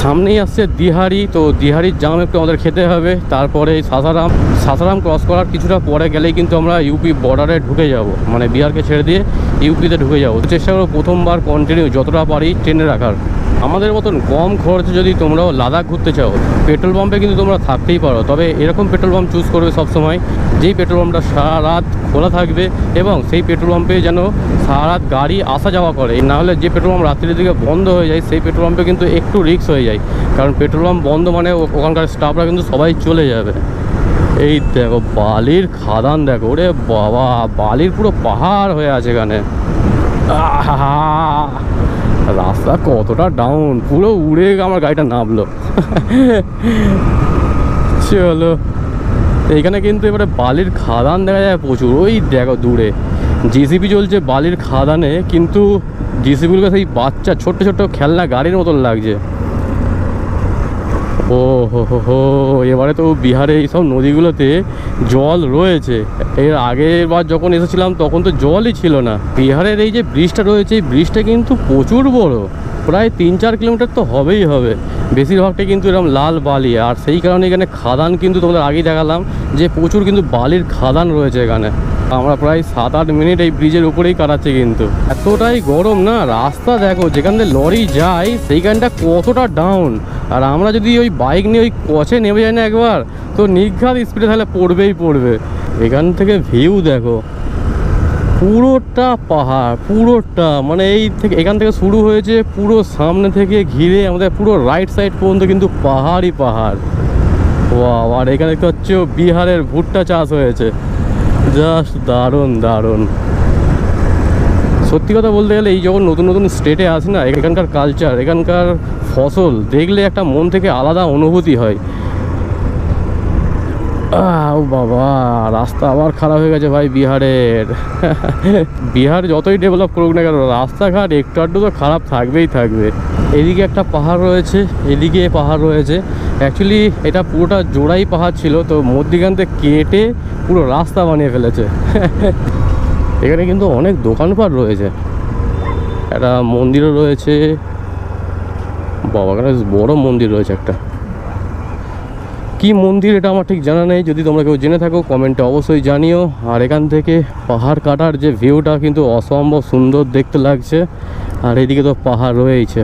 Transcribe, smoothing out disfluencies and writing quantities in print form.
সামনেই আসছে দিহারি, তো দিহারির জাম একটু আমাদের খেতে হবে। তারপরে সাসারাম ক্রস করার কিছুটা পরে গেলেই কিন্তু আমরা ইউপি বর্ডারে ঢুকে যাব, মানে বিহারকে ছেড়ে দিয়ে ইউপিতে ঢুকে যাব। চেষ্টা করবো প্রথমবার কন্টিনিউ যতটা পারি ট্রেনে রাখার। আমাদের মতন কম খরচে যদি তোমরাও লাদাখ ঘুরতে চাও, পেট্রোল পাম্পে কিন্তু তোমরা থাকতেই পারো, তবে এরকম পেট্রোল পাম্প চুজ করবে সবসময় যেই পেট্রোল পাম্পটা সারা রাত খোলা থাকবে এবং সেই পেট্রোল পাম্পে যেন সারা রাত গাড়ি আসা যাওয়া করে। নাহলে যে পেট্রোল পাম্প রাত্রির দিকে বন্ধ হয়ে যায় সেই পেট্রোল পাম্পে কিন্তু একটু রিস্ক হয়ে যায়, কারণ পেট্রোল পাম্প বন্ধ মানে ওখানকার স্টাফরা কিন্তু সবাই চলে যাবে। এই দেখো বালির খাদান, দেখো ওরে বাবা, বালির পুরো পাহাড় হয়ে আছে এখানে। রাস্তা কতটা ডাউন, পুরো উড়ে আমার গাড়িটা নামলো। চলো, এইখানে কিন্তু এবারে বালির খাদান দেখা যায় প্রচুর। ওই দেখো দূরে জিসিবি চলছে বালির খাদানে, কিন্তু জিসিবিগুলো সেই বাচ্চা ছোট্ট ছোট্ট খেলনা গাড়ির মতন লাগছে। ও হো, এবারে তো বিহারে এইসব নদীগুলোতে জল রয়েছে। এর আগের বার যখন এসেছিলাম তখন তো জলই ছিল না। বিহারের এই যে ব্রিজটা রয়েছে, এই ব্রিজটা কিন্তু প্রচুর বড়, প্রায় 3-4 কিলোমিটার তো হবেই হবে। বেশিরভাগটাই কিন্তু এরকম লাল বালি, আর সেই কারণে এখানে খাদান কিন্তু তোমাদের আগেই দেখালাম যে প্রচুর কিন্তু বালির খাদান রয়েছে এখানে। আমরা প্রায় 7-8 মিনিট এই ব্রিজের উপরেই কাটাচ্ছি, কিন্তু এতটাই গরম না। রাস্তা দেখো যেখান থেকে লরি যায় সেইখানটা কতটা ডাউন, আর আমরা যদি ওই বাইক নিয়ে ওই কচে নেমে যাই না একবার, তো নির্ঘাত স্পিডে তাহলে পড়বেই পড়বে। এখান থেকে ভিউ দেখো পুরোটা পাহাড়, পুরোটা মানে এই থেকে এখান থেকে শুরু হয়েছে, পুরো সামনে থেকে ঘিরে আমাদের পুরো রাইট সাইড পর্যন্ত কিন্তু পাহাড়ই পাহাড়। ওয়াও, আর এখানে দেখতে হচ্ছে বিহারের ভুট্টা চাষ হয়েছে, জাস্ট দারুণ দারুণ। সত্যি কথা বলতে গেলে এই যখন নতুন নতুন স্টেটে আসি না, এখানকার কালচার, এখানকার ফসল দেখলে একটা মন থেকে আলাদা অনুভূতি হয়। ও বাবা, রাস্তা আবার খারাপ হয়ে গেছে ভাই বিহারের। বিহার যতই ডেভেলপ করুক না কেন, রাস্তাঘাট একটু আধটু তো খারাপ থাকবেই থাকবে। এদিকে একটা পাহাড় রয়েছে, এদিকে পাহাড় রয়েছে। অ্যাকচুয়ালি এটা পুরোটা জোড়াই পাহাড় ছিল, তো মধ্যিখান থেকে কেটে পুরো রাস্তা বানিয়ে ফেলেছে। এখানে কিন্তু অনেক দোকানপাট রয়েছে, একটা মন্দিরও রয়েছে। বাবা, এখানে বড় মন্দির রয়েছে একটা। কি মন্দির এটা আমার ঠিক জানা নেই, যদি তোমরা কেউ জেনে থাকো কমেন্টে অবশ্যই জানিও। আর এখান থেকে পাহাড় কাটার যে ভিউটা কিন্তু অসম্ভব সুন্দর দেখতে লাগছে, আর এদিকে তো পাহাড় রয়েছে।